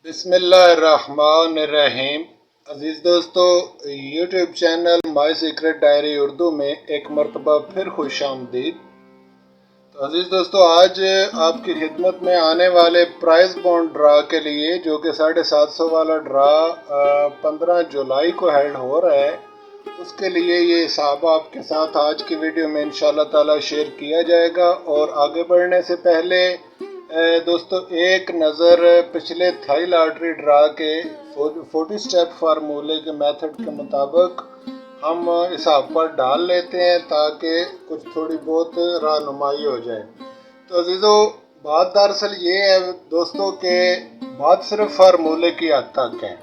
बिस्मिल्लाहिर्रहमानिर्रहीम। अज़ीज़ दोस्तों, YouTube channel my secret diary Urdu में एक मरतबा फिर खुश आमदीद। तो अज़ीज़ दोस्तों, आज आपकी खिदमत में आने वाले प्राइज़ बॉन्ड ड्रा के लिए, जो कि 750 वाला ड्रा 15 जुलाई को हेल्ड हो रहा है, उसके लिए ये हिसाब आपके साथ आज की वीडियो में इंशाअल्लाह ताला शेयर किया जाएगा। और आगे बढ़ने से पहले दोस्तों, एक नज़र पिछले थाई लॉटरी ड्रा के 40 स्टेप फार्मूले के मेथड के मुताबिक हम हिसाब पर डाल लेते हैं, ताकि कुछ थोड़ी बहुत रहनुमाई हो जाए। तो अजीज़ों, बात दरअसल ये है दोस्तों कि बात सिर्फ फार्मूले की हद तक है,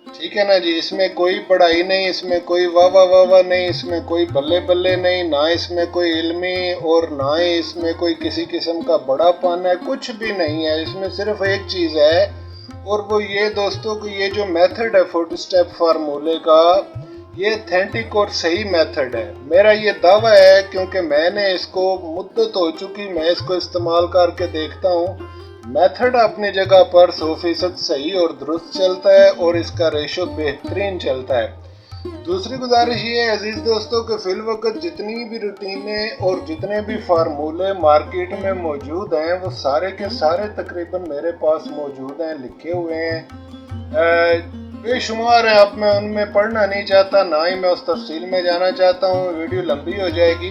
ठीक है ना जी। इसमें कोई पढ़ाई नहीं, इसमें कोई वाह वाह वाह वाह नहीं, इसमें कोई बल्ले बल्ले नहीं, ना इसमें कोई इल्मी और ना ही इसमें कोई किसी किस्म का बड़ापन है, कुछ भी नहीं है। इसमें सिर्फ एक चीज़ है, और वो ये दोस्तों कि ये जो मेथड है 40 स्टेप फार्मूले का, ये ऑथेंटिक और सही मेथड है। मेरा ये दावा है, क्योंकि मैंने इसको मुद्दत हो चुकी, मैं इसको इस्तेमाल करके देखता हूँ। मेथड अपनी जगह पर 100% सही और दुरुस्त चलता है, और इसका रेशो बेहतरीन चलता है। दूसरी गुजारिश ये है अजीज दोस्तों कि फिल वक्त जितनी भी रूटीनें और जितने भी फार्मूले मार्केट में मौजूद हैं, वो सारे के सारे तकरीबन मेरे पास मौजूद हैं, लिखे हुए हैं, बेशुमार है। अब मैं उनमें पढ़ना नहीं चाहता, ना ही मैं उस तफसील में जाना चाहता हूँ, वीडियो लंबी हो जाएगी।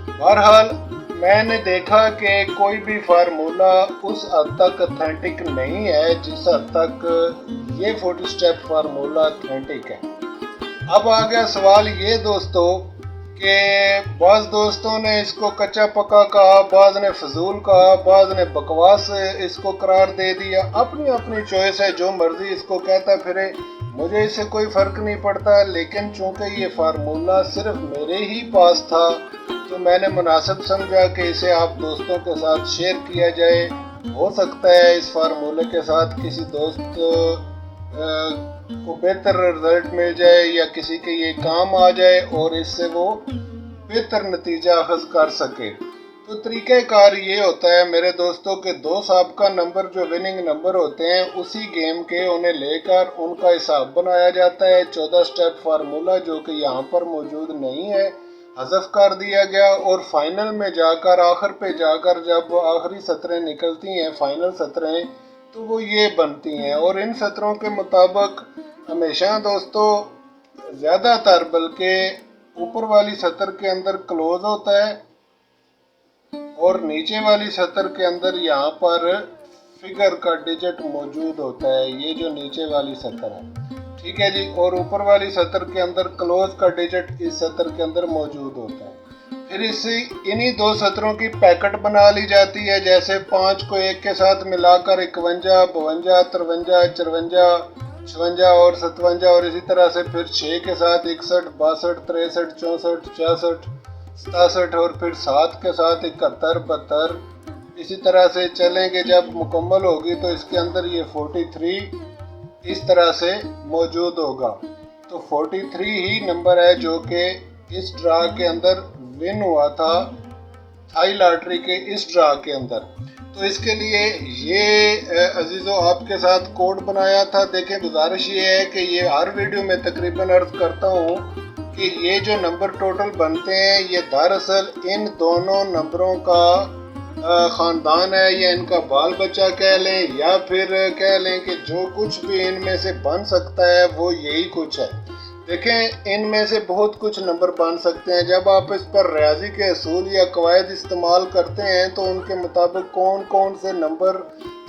बहरहाल, मैंने देखा कि कोई भी फार्मूला उस हद तक ऑथेंटिक नहीं है जिस हद तक ये 40 स्टेप फार्मूला ऑथेंटिक है। अब आ गया सवाल ये दोस्तों कि बाज़ दोस्तों ने इसको कच्चा पक्का कहा, बाज़ ने फजूल कहा, बाज़ ने बकवास इसको करार दे दिया। अपनी अपनी चॉइस है, जो मर्जी इसको कहता फिरे, मुझे इससे कोई फ़र्क नहीं पड़ता। लेकिन चूंकि ये फार्मूला सिर्फ मेरे ही पास था, तो मैंने मुनासिब समझा कि इसे आप दोस्तों के साथ शेयर किया जाए। हो सकता है इस फार्मूले के साथ किसी दोस्त को बेहतर रिजल्ट मिल जाए, या किसी के ये काम आ जाए और इससे वो बेहतर नतीजा अखज़ कर सके। तो तरीक़ाकार ये होता है मेरे दोस्तों के दो साबिक़ा नंबर जो विनिंग नंबर होते हैं, उसी गेम के उन्हें लेकर उनका हिसाब बनाया जाता है। 14 स्टेप फार्मूला जो कि यहाँ पर मौजूद नहीं है, हज़फ कर दिया गया, और फाइनल में जाकर आखिर पे जाकर जब आखिरी सतरें निकलती हैं, फाइनल सतरें, तो वो ये बनती हैं। और इन सतरों के मुताबिक हमेशा दोस्तों ज़्यादातर बल्कि ऊपर वाली सतर के अंदर क्लोज होता है, और नीचे वाली सतर के अंदर यहाँ पर फिगर का डिजिट मौजूद होता है, ये जो नीचे वाली सतर है, ठीक है जी। और ऊपर वाली सतर के अंदर क्लोज का डिजिट इस सतर के अंदर मौजूद होता है। फिर इन्हीं दो सतरों की पैकेट बना ली जाती है, जैसे 5 को 1 के साथ मिलाकर 51, 52, 53, 54, 56 और 57, और इसी तरह से फिर 6 के साथ 61, 62, 63, 64, 66, 67, और फिर 7 के साथ 71, 72, इसी तरह से चलेंगे। जब मुकम्मल होगी तो इसके अंदर ये 43 इस तरह से मौजूद होगा। तो 43 ही नंबर है जो कि इस ड्रा के अंदर विन हुआ था, थाई लॉटरी के इस ड्रा के अंदर। तो इसके लिए ये अजीज़ों आपके साथ कोड बनाया था। देखें, गुजारिश ये है कि ये हर वीडियो में तकरीबन अर्ज करता हूँ कि ये जो नंबर टोटल बनते हैं, ये दरअसल इन दोनों नंबरों का ख़ानदान है, या इनका बाल बच्चा कह लें, या फिर कह लें कि जो कुछ भी इनमें से बन सकता है वो यही कुछ है। देखें, इनमें से बहुत कुछ नंबर बन सकते हैं। जब आप इस पर रियाजी के असूल या कवायद इस्तेमाल करते हैं, तो उनके मुताबिक कौन कौन से नंबर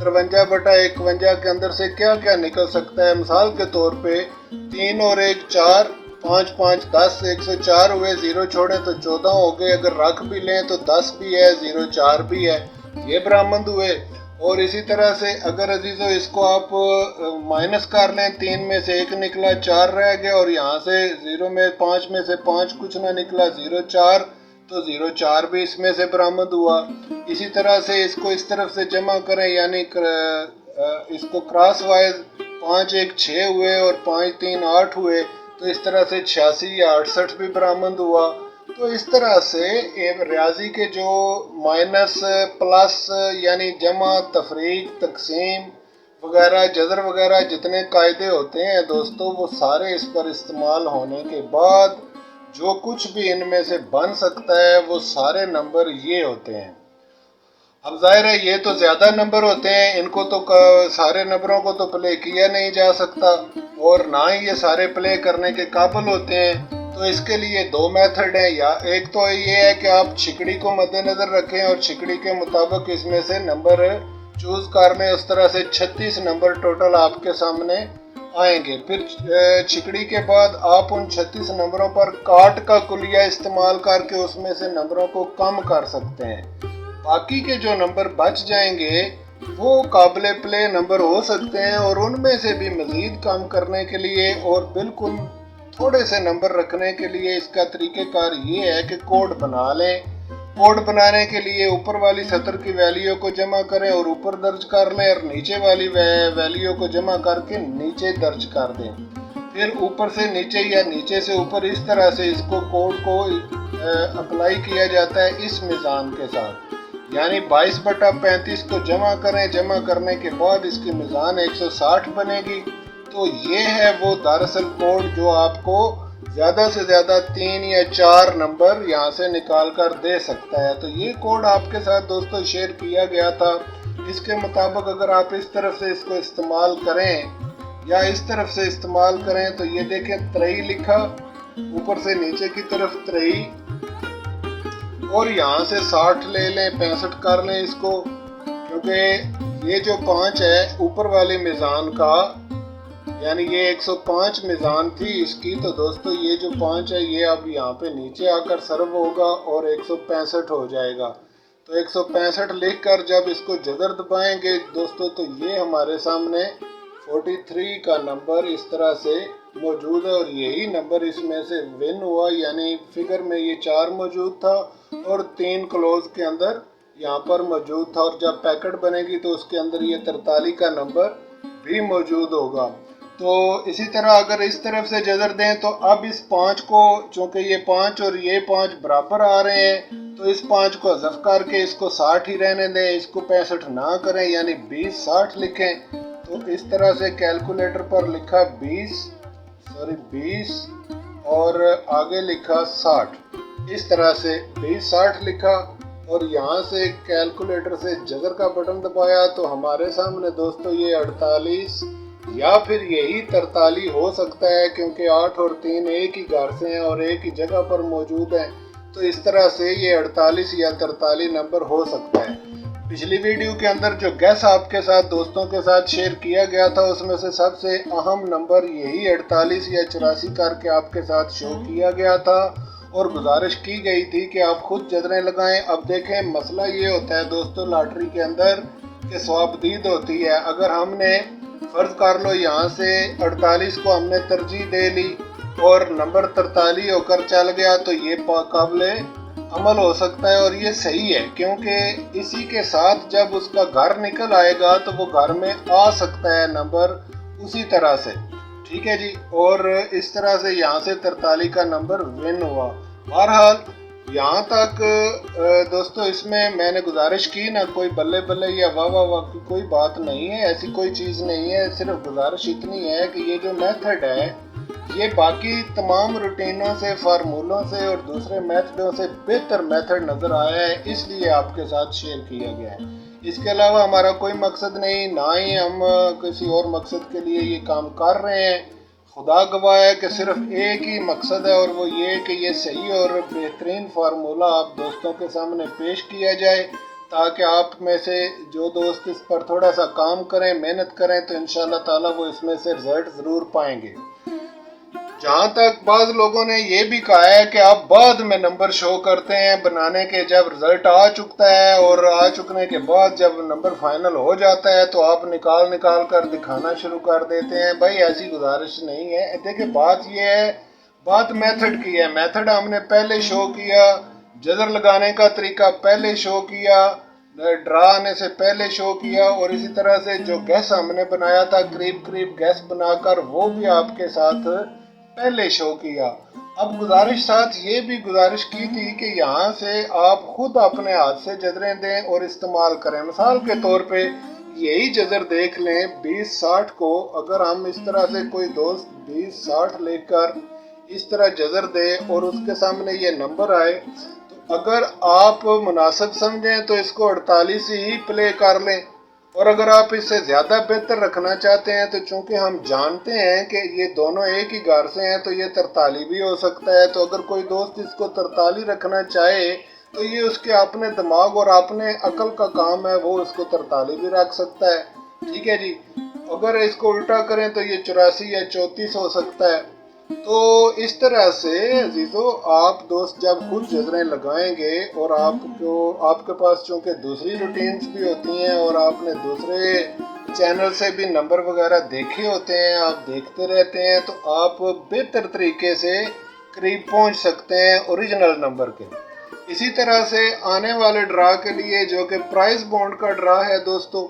53/51 के अंदर से क्या क्या निकल सकता है। मिसाल के तौर पे 3 और 1 4, 5 5 10, 104 हुए, 0 छोड़ें तो 14 हो गए, अगर रख भी लें तो 10 भी है, 0 4 भी है, ये बरामद हुए। और इसी तरह से अगर अजीज़ों इसको आप माइनस कर लें, 3 में से 1 निकला, 4 रह गया, और यहाँ से 0 में 5 में से 5 कुछ ना निकला, 0 4, तो 0 4 भी इसमें से बरामद हुआ। इसी तरह से इसको इस तरफ से जमा करें, यानी इसको क्रॉस वाइज 5 1 6 हुए, और 5 3 8 हुए, तो इस तरह से 86 या 68 भी बरामद हुआ। तो इस तरह से रियाजी के जो माइनस प्लस यानी जमा तफरीक तकसीम वगैरह जज़र वगैरह जितने कायदे होते हैं दोस्तों, वो सारे इस पर इस्तेमाल होने के बाद जो कुछ भी इनमें से बन सकता है वो सारे नंबर ये होते हैं। अब जाहिर है ये तो ज़्यादा नंबर होते हैं, इनको तो सारे नंबरों को तो प्ले किया नहीं जा सकता और ना ही ये सारे प्ले करने के काबिल होते हैं। तो इसके लिए दो मेथड हैं, या एक तो ये है कि आप छिकड़ी को मद्देनज़र रखें और छिकड़ी के मुताबिक इसमें से नंबर चूज़ कर लें। उस तरह से 36 नंबर टोटल आपके सामने आएंगे। फिर छिकड़ी के बाद आप उन 36 नंबरों पर काट का कुलिया इस्तेमाल करके उसमें से नंबरों को कम कर सकते हैं। बाकी के जो नंबर बच जाएंगे वो काबिल प्ले नंबर हो सकते हैं और उनमें से भी मज़ीद कम करने के लिए और बिल्कुल थोड़े से नंबर रखने के लिए इसका तरीक़ेकार ये है कि कोड बना लें। कोड बनाने के लिए ऊपर वाली सतर की वैल्यू को जमा करें और ऊपर दर्ज कर लें और नीचे वाली वैल्यू को जमा करके नीचे दर्ज कर दें। फिर ऊपर से नीचे या नीचे से ऊपर इस तरह से इसको कोड को अप्लाई किया जाता है इस मिज़ान के साथ, यानी 22/35 को जमा करें। जमा करने के बाद इसकी मिज़ान 160 बनेगी। तो ये है वो दरअसल कोड जो आपको ज़्यादा से ज़्यादा 3 या 4 नंबर यहाँ से निकाल कर दे सकता है। तो ये कोड आपके साथ दोस्तों शेयर किया गया था। इसके मुताबिक अगर आप इस तरफ से इसको इस्तेमाल करें या इस तरफ से इस्तेमाल करें तो ये देखें 23 लिखा, ऊपर से नीचे की तरफ 23 और यहाँ से 60 ले लें, 65 कर लें इसको, क्योंकि ये जो 5 है ऊपर वाले मिज़ान का, यानी ये 105 मिज़ान थी इसकी, तो दोस्तों ये जो 5 है ये अब यहाँ पे नीचे आकर सर्व होगा और 165 हो जाएगा। तो 165 लिख कर जब इसको जज़र दबाएंगे दोस्तों तो ये हमारे सामने 43 का नंबर इस तरह से मौजूद है और यही नंबर इसमें से विन हुआ, यानी फिगर में ये 4 मौजूद था और 3 क्लोज के अंदर यहाँ पर मौजूद था और जब पैकेट बनेगी तो उसके अंदर ये 43 का नंबर भी मौजूद होगा। तो इसी तरह अगर इस तरफ से जज़र दें तो अब इस 5 को, चूँकि ये 5 और ये 5 बराबर आ रहे हैं तो इस 5 को हज़फ करके इसको 60 ही रहने दें, इसको 65 ना करें, यानी 20/60 लिखें। तो इस तरह से कैलकुलेटर पर लिखा 20 और आगे लिखा 60, इस तरह से 20/60 लिखा और यहाँ से कैलकुलेटर से जज़र का बटन दबाया तो हमारे सामने दोस्तों ये 48 या फिर यही 43 हो सकता है, क्योंकि 8 और 3 एक ही घर से हैं और एक ही जगह पर मौजूद हैं। तो इस तरह से ये 48 या 43 नंबर हो सकता है। पिछली वीडियो के अंदर जो गैस आपके साथ दोस्तों के साथ शेयर किया गया था उसमें से सबसे अहम नंबर यही 48 या 84 करके आपके साथ शो किया गया था और गुजारिश की गई थी कि आप खुद जज़रें लगाएं। अब देखें मसला ये होता है दोस्तों लॉटरी के अंदर कि स्वाबदीद होती है। अगर हमने फ़र्ज़ कर लो यहाँ से 48 को हमने तरजीह दे ली और नंबर 43 होकर चल गया तो ये काबिल अमल हो सकता है और ये सही है, क्योंकि इसी के साथ जब उसका घर निकल आएगा तो वो घर में आ सकता है नंबर उसी तरह से। ठीक है जी, और इस तरह से यहाँ से 43 का नंबर विन हुआ। बहरहाल यहाँ तक दोस्तों इसमें मैंने गुजारिश की ना, कोई बल्ले बल्ले या वाह वाह वाह की कोई बात नहीं है, ऐसी कोई चीज़ नहीं है। सिर्फ गुजारिश इतनी है कि ये जो मेथड है ये बाकी तमाम रूटीनों से, फार्मूलों से और दूसरे मेथडों से बेहतर मेथड नज़र आया है, इसलिए आपके साथ शेयर किया गया है। इसके अलावा हमारा कोई मकसद नहीं, ना ही हम किसी और मकसद के लिए ये काम कर रहे हैं। खुदा गवाह है कि सिर्फ एक ही मकसद है और वो ये कि ये सही और बेहतरीन फार्मूला आप दोस्तों के सामने पेश किया जाए, ताकि आप में से जो दोस्त इस पर थोड़ा सा काम करें, मेहनत करें तो इंशाअल्लाह ताला वो इसमें से रिजल्ट ज़रूर पाएंगे। जहाँ तक बाज़ लोगों ने ये भी कहा है कि आप बाद में नंबर शो करते हैं बनाने के, जब रिज़ल्ट आ चुकता है और आ चुकने के बाद जब नंबर फाइनल हो जाता है तो आप निकाल कर दिखाना शुरू कर देते हैं। भाई ऐसी गुजारिश नहीं है। देखिए बात ये है, बात मेथड की है। मेथड हमने पहले शो किया, जज़र लगाने का तरीका पहले शो किया, ड्रा आने से पहले शो किया और इसी तरह से जो गैस हमने बनाया था करीब गैस बनाकर वो भी आपके साथ पहले शो किया। अब गुजारिश साथ ये भी गुजारिश की थी कि यहाँ से आप खुद अपने हाथ से जज़रें दें और इस्तेमाल करें। मिसाल के तौर पे यही जजर देख लें 20-60 को, अगर हम इस तरह से कोई दोस्त 20-60 लेकर इस तरह जजर दे और उसके सामने ये नंबर आए, तो अगर आप मुनासिब समझें तो इसको 48 ही प्ले कर लें, और अगर आप इससे ज़्यादा बेहतर रखना चाहते हैं तो चूंकि हम जानते हैं कि ये दोनों एक ही घर से हैं तो ये 43 भी हो सकता है। तो अगर कोई दोस्त इसको 43 रखना चाहे तो ये उसके अपने दिमाग और अपने अकल का काम है, वो उसको 43 भी रख सकता है। ठीक है जी। अगर इसको उल्टा करें तो ये 84 या 34 हो सकता है। तो इस तरह से अजीज़ों, आप दोस्त जब खुद जजरें लगाएंगे और आपके पास चूँकि दूसरी रूटीन्स भी होती हैं और आपने दूसरे चैनल से भी नंबर वगैरह देखे होते हैं, आप देखते रहते हैं, तो आप बेहतर तरीके से करीब पहुंच सकते हैं ओरिजिनल नंबर के। इसी तरह से आने वाले ड्रा के लिए जो कि प्राइस बॉन्ड का ड्रा है दोस्तों,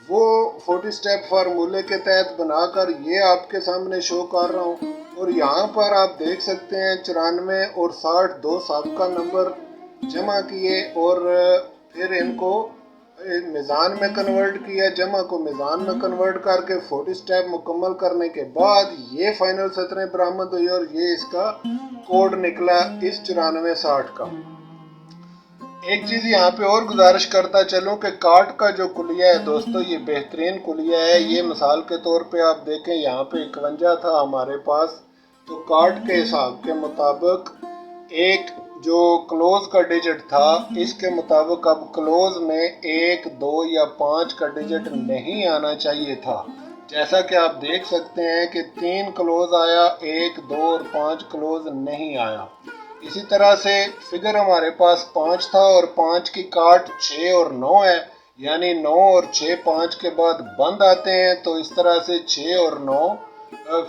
वो 40 स्टेप फार्मूले के तहत बनाकर ये आपके सामने शो कर रहा हूँ। और यहाँ पर आप देख सकते हैं 94 और 60 दो साबिका नंबर जमा किए और फिर इनको मीज़ान में कन्वर्ट किया, जमा को मीज़ान में कन्वर्ट करके 40 स्टेप मुकम्मल करने के बाद ये फाइनल सतरें बरामद हुई और ये इसका कोड निकला इस 94-60 का। एक चीज़ यहाँ पे और गुजारिश करता चलूँ कि कार्ड का जो कुलिया है दोस्तों, ये बेहतरीन कुलिया है। ये मिसाल के तौर पे आप देखें, यहाँ पे 51 था हमारे पास, तो कार्ड के हिसाब के मुताबिक एक जो क्लोज का डिजिट था, इसके मुताबिक अब क्लोज में 1, 2 या 5 का डिजिट नहीं आना चाहिए था। जैसा कि आप देख सकते हैं कि 3 क्लोज आया, 1, 2 और 5 क्लोज नहीं आया। इसी तरह से फिगर हमारे पास 5 था और 5 की काट 6 और 9 है, यानी 9 और 6 5 के बाद बंद आते हैं। तो इस तरह से 6 और 9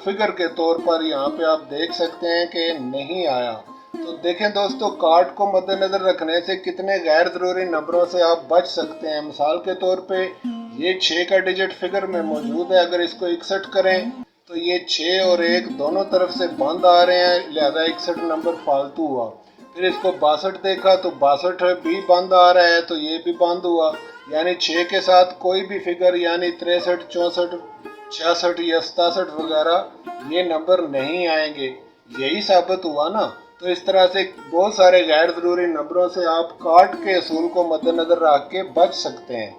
फिगर के तौर पर यहाँ पे आप देख सकते हैं कि नहीं आया। तो देखें दोस्तों, कार्ड को मद्देनजर रखने से कितने गैर ज़रूरी नंबरों से आप बच सकते हैं। मिसाल के तौर पे ये 6 का डिजिट फिगर में मौजूद है, अगर इसको 61 करें तो ये 6 और 1 दोनों तरफ से बंद आ रहे हैं, लिहाजा 61 नंबर फालतू हुआ। फिर इसको 62 देखा तो 62 भी बंद आ रहा है, तो ये भी बंद हुआ, यानी 6 के साथ कोई भी फिगर यानी 63, 64, 66 या 67 वगैरह ये नंबर नहीं आएंगे। यही साबित हुआ ना। तो इस तरह से बहुत सारे गैर ज़रूरी नंबरों से आप कार्ड के असूल को मद्देनजर रख के बच सकते हैं।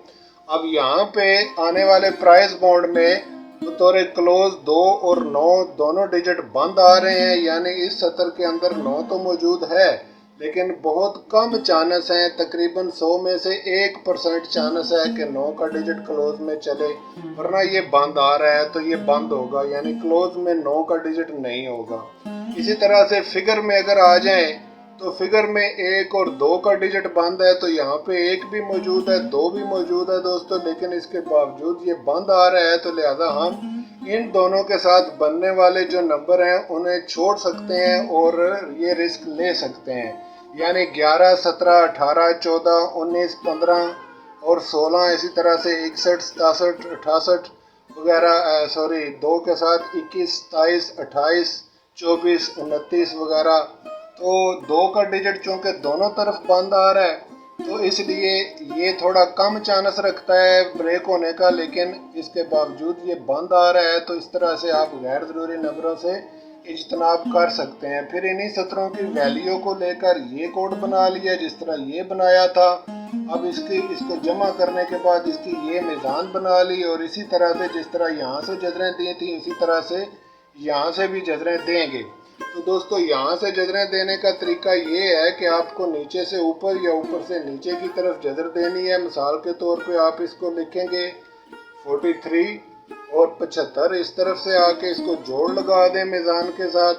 अब यहाँ पे आने वाले प्राइस बॉन्ड में बतौर क्लोज 2 और 9 दोनों डिजिट बंद आ रहे हैं, यानी इस सतर के अंदर 9 तो मौजूद है लेकिन बहुत कम चांस है, तकरीबन 100 में से 1% चांस है कि 9 का डिजिट क्लोज में चले, वरना ये बंद आ रहा है तो ये बंद होगा, यानी क्लोज में 9 का डिजिट नहीं होगा। इसी तरह से फिगर में अगर आ जाएं तो फिगर में 1 और 2 का डिजिट बंद है, तो यहाँ पे 1 भी मौजूद है, 2 भी मौजूद है दोस्तों, लेकिन इसके बावजूद ये बंद आ रहा है। तो लिहाजा हम इन दोनों के साथ बनने वाले जो नंबर हैं उन्हें छोड़ सकते हैं और ये रिस्क ले सकते हैं, यानी 11, 17, 18, 14, 19, 15 और 16, इसी तरह से 61, 67, 68 वगैरह, सॉरी 2 के साथ 21, 27, 28, 24, 29 वगैरह। तो 2 का डिजिट चूँकि दोनों तरफ बंद आ रहा है तो इसलिए ये थोड़ा कम चांस रखता है ब्रेक होने का, लेकिन इसके बावजूद ये बंद आ रहा है। तो इस तरह से आप गैर ज़रूरी नंबरों से इज्तनाब कर सकते हैं। फिर इन्हीं सतरों की वैल्यू को लेकर ये कोड बना लिया जिस तरह ये बनाया था। अब इसको जमा करने के बाद इसकी ये मीज़ान बना ली और इसी तरह से जिस तरह यहाँ से जजरें दी थी उसी तरह से यहाँ से भी जजरें देंगे। तो दोस्तों, यहाँ से जजरें देने का तरीका ये है कि आपको नीचे से ऊपर या ऊपर से नीचे की तरफ जजर देनी है। मिसाल के तौर पे आप इसको लिखेंगे 43 और 75, इस तरफ से आके इसको जोड़ लगा दें मीज़ान के साथ,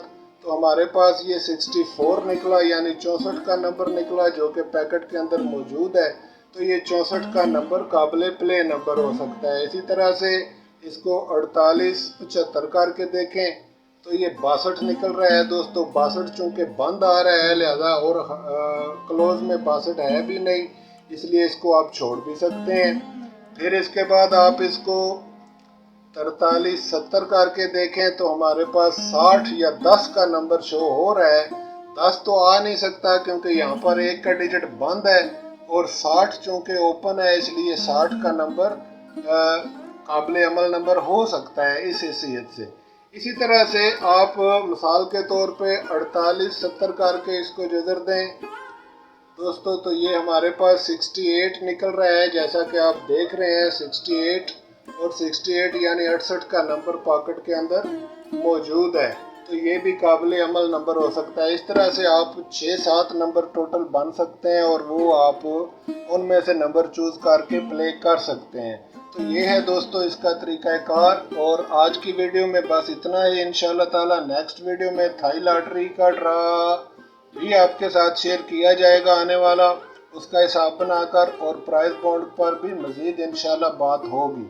तो हमारे पास ये 64 निकला, यानी 64 का नंबर निकला जो कि पैकेट के अंदर मौजूद है। तो ये 64 का नंबर काबिल प्ले नंबर हो सकता है। इसी तरह से इसको 48, 75 करके देखें तो ये 62 निकल रहा है दोस्तों। 62 चूँकि बंद आ रहा है लिहाजा और क्लोज में 62 है भी नहीं, इसलिए इसको आप छोड़ भी सकते हैं। फिर इसके बाद आप इसको 43, 70 करके देखें तो हमारे पास 60 या 10 का नंबर शो हो रहा है। 10 तो आ नहीं सकता क्योंकि यहाँ पर 1 का डिजिट बंद है और 60 चूँकि ओपन है इसलिए 60 का नंबर काबिल अमल नंबर हो सकता है इस हैसियत से। इसी तरह से आप मिसाल के तौर पे 48 70 करके इसको जज़र दें दोस्तों, तो ये हमारे पास 68 निकल रहा है, जैसा कि आप देख रहे हैं 68 और 68 यानी 68 का नंबर पॉकेट के अंदर मौजूद है। तो ये भी काबिल अमल नंबर हो सकता है। इस तरह से आप 6-7 नंबर टोटल बन सकते हैं और वो आप उनमें से नंबर चूज़ करके प्ले कर सकते हैं। तो ये है दोस्तों इसका तरीक़ाकार। और आज की वीडियो में बस इतना ही। इंशाल्लाह ताला नेक्स्ट वीडियो में थाई लॉटरी का ड्रा भी आपके साथ शेयर किया जाएगा आने वाला, उसका हिसाब बनाकर, और प्राइस बॉन्ड पर भी मज़ीद इंशाल्लाह बात होगी।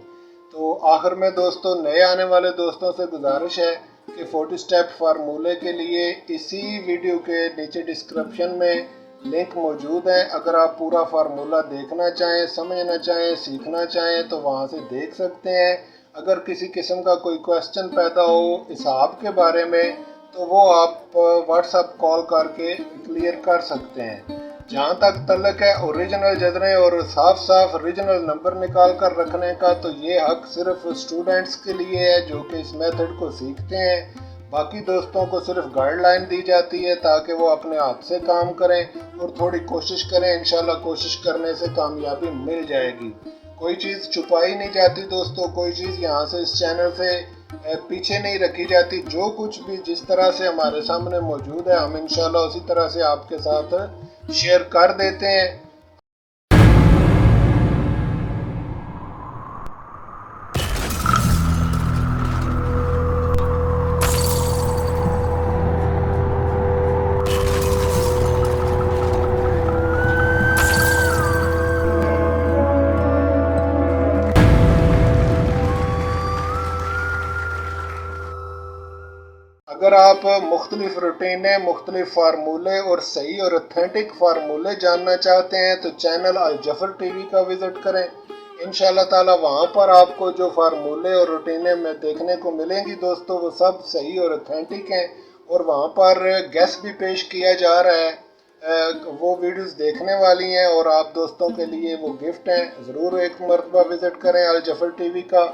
तो आखिर में दोस्तों नए आने वाले दोस्तों से गुजारिश है कि 40 स्टेप फार्मूले के लिए इसी वीडियो के नीचे डिस्क्रिप्शन में लिंक मौजूद है। अगर आप पूरा फार्मूला देखना चाहें, समझना चाहें, सीखना चाहें तो वहाँ से देख सकते हैं। अगर किसी किस्म का कोई क्वेश्चन पैदा हो हिसाब के बारे में तो वो आप व्हाट्सएप कॉल करके क्लियर कर सकते हैं। जहाँ तक तल्लक है ओरिजिनल जजरे और साफ साफ ओरिजिनल नंबर निकाल कर रखने का, तो ये हक सिर्फ स्टूडेंट्स के लिए है जो कि इस मेथड को सीखते हैं। बाकी दोस्तों को सिर्फ गाइडलाइन दी जाती है ताकि वो अपने हाथ से काम करें और थोड़ी कोशिश करें। इंशाल्लाह कोशिश करने से कामयाबी मिल जाएगी। कोई चीज़ छुपाई नहीं जाती दोस्तों, कोई चीज़ यहाँ से इस चैनल से पीछे नहीं रखी जाती। जो कुछ भी जिस तरह से हमारे सामने मौजूद है हम इंशाल्लाह उसी तरह से आपके साथ शेयर कर देते हैं। अगर आप मुख्तलिफ रूटीनें, मुख्तलिफ फार्मूले और सही और ऑथेंटिक फार्मूले जानना चाहते हैं तो चैनल अल जफर टीवी का विज़िट करें। इंशाल्लाह ताला वहाँ पर आपको जो फार्मूले और रूटीनें में देखने को मिलेंगी दोस्तों वो सब सही और ऑथेंटिक हैं। और वहाँ पर गेस्ट भी पेश किया जा रहा है, वो वीडियोस देखने वाली हैं और आप दोस्तों के लिए वो गिफ्ट हैं। ज़रूर एक मरतबा विज़िट करें अल जफर टीवी का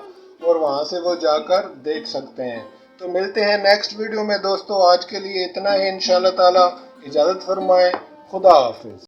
और वहाँ से वो जाकर देख सकते हैं। तो मिलते हैं नेक्स्ट वीडियो में दोस्तों। आज के लिए इतना ही। इंशाल्लाह ताला इजाज़त फरमाएं। खुदा हाफिज़।